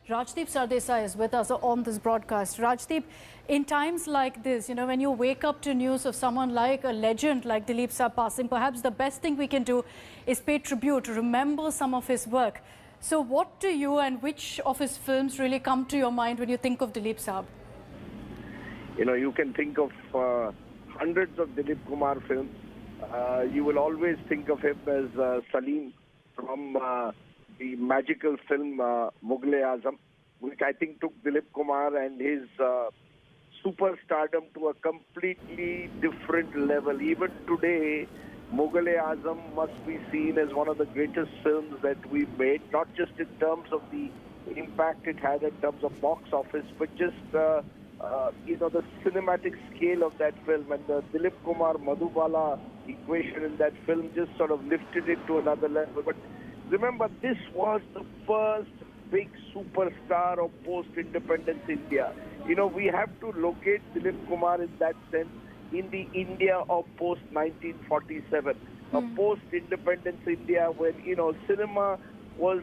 Rajdeep Sardesai is with us on this broadcast. Rajdeep, in times like this, when you wake up to news of someone like a legend like Dilip Saab passing, perhaps the best thing we can do is pay tribute, remember some of his work. So what do you and which of his films really come to your mind when you think of Dilip Saab? You can think of hundreds of Dilip Kumar films. You will always think of him as Salim from the magical film Mughal-e-Azam, which I think took Dilip Kumar and his superstardom to a completely different level. Even today, Mughal-e-Azam must be seen as one of the greatest films that we've made, not just in terms of the impact it had in terms of box office, but just the cinematic scale of that film, and the Dilip Kumar Madhubala equation in that film just sort of lifted it to another level. But remember, this was the first big superstar of post-independence India. We have to locate Dilip Kumar in that sense in the India of post-1947, a post-independence India when, cinema was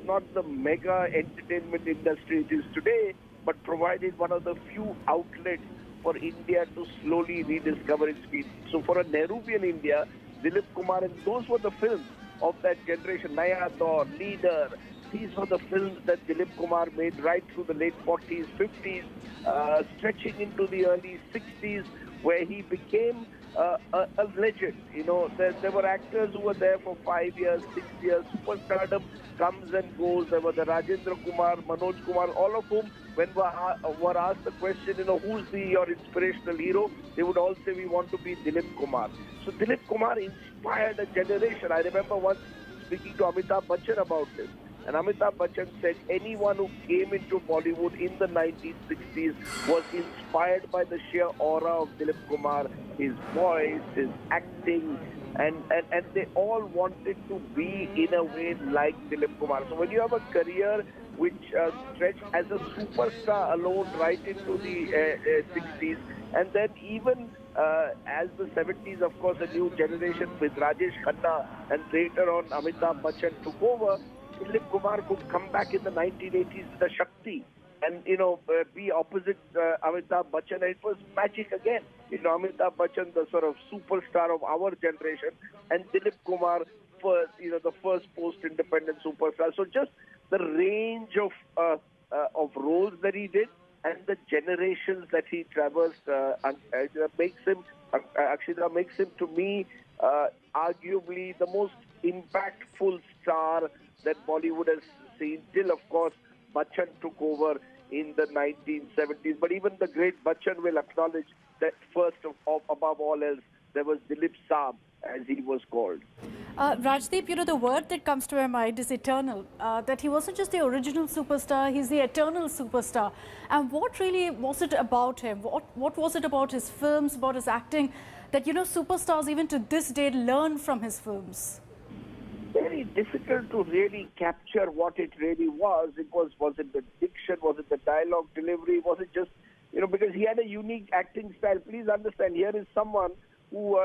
not the mega entertainment industry it is today, but provided one of the few outlets for India to slowly rediscover its feet. So for a Nehruvian India, Dilip Kumar, and those were the films of that generation, Naya Daur, Leader. These were the films that Dilip Kumar made right through the late 40s, 50s, stretching into the early 60s, where he became a legend. There were actors who were there for 5 years, 6 years. Superstardom comes and goes. There were the Rajendra Kumar, Manoj Kumar, all of whom, when were asked the question, who's your inspirational hero, they would all say, we want to be Dilip Kumar. So Dilip Kumar inspired a generation. I remember once speaking to Amitabh Bachchan about this. And Amitabh Bachchan said anyone who came into Bollywood in the 1960s was inspired by the sheer aura of Dilip Kumar, his voice, his acting, and they all wanted to be in a way like Dilip Kumar. So when you have a career which stretched as a superstar alone right into the 60s, and then even as the 70s, of course, a new generation with Rajesh Khanna, and later on Amitabh Bachchan took over, Dilip Kumar could come back in the 1980s with a Shakti and, be opposite Amitabh Bachchan. And it was magic again. Amitabh Bachchan, the sort of superstar of our generation, and Dilip Kumar, the first post-independent superstar. So just the range of roles that he did and the generations that he traversed makes him to me arguably the most impactful star that Bollywood has seen till, of course, Bachchan took over in the 1970s. But even the great Bachchan will acknowledge that first of above all else, there was Dilip Saab, as he was called. Rajdeep, the word that comes to my mind is eternal. That he wasn't just the original superstar, he's the eternal superstar. And what really was it about him? What was it about his films, about his acting, that, superstars even to this day learn from his films? Very difficult to really capture what it really was. Was it the diction? Was it the dialogue delivery? Was it just, because he had a unique acting style. Please understand, here is someone who,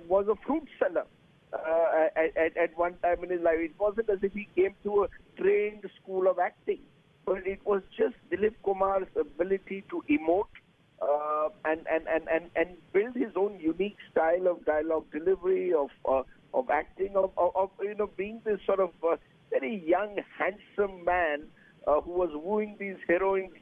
was a fruit seller at one time in his life. It wasn't as if he came to a trained school of acting, but it was just Dilip Kumar's ability to emote and build his own unique style of dialogue delivery, of acting, of being this sort of very young, handsome man who was wooing these heroines,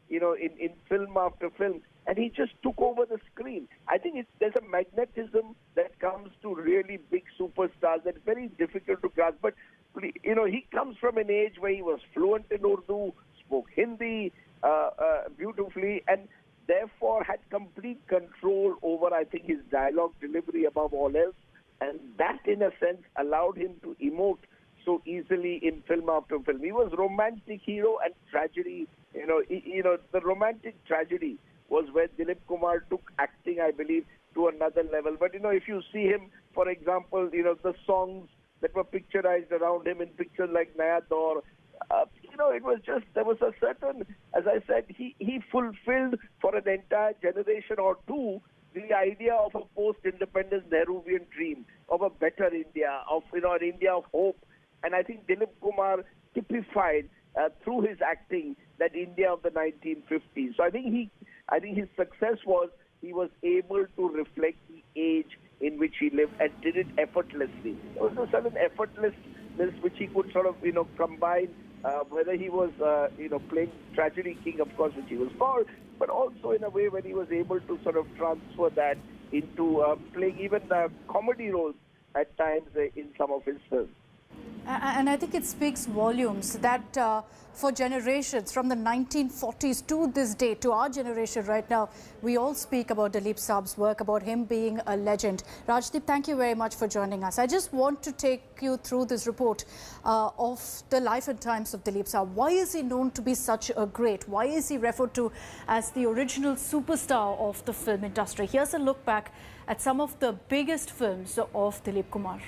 in film after film. And he just took over the screen. I think there's a magnetism that comes to really big superstars that's very difficult to grasp. But, he comes from an age where he was fluent in Urdu, spoke Hindi beautifully, and therefore had complete control over, I think, his dialogue delivery above all else. And that, in a sense, allowed him to emote so easily in film after film. He was romantic hero and tragedy. The romantic tragedy was where Dilip Kumar took acting, I believe, to another level. But, if you see him, for example, the songs that were picturized around him in pictures like Naya Daur, it was just, there was a certain, as I said, he fulfilled for an entire generation or two the idea of a post-independence Nehruvian dream, of a better India, of an India of hope. And I think Dilip Kumar typified through his acting that India of the 1950s. So I think his success was he was able to reflect the age in which he lived and did it effortlessly. There was a certain effortlessness which he could sort of, combine, whether he was, playing tragedy king, of course, which he was called, but also in a way when he was able to sort of transfer that into playing even comedy roles at times in some of his films. And I think it speaks volumes that for generations, from the 1940s to this day, to our generation right now, we all speak about Dilip Saab's work, about him being a legend. Rajdeep, thank you very much for joining us. I just want to take you through this report of the life and times of Dilip Saab. Why is he known to be such a great? Why is he referred to as the original superstar of the film industry? Here's a look back at some of the biggest films of Dilip Kumar.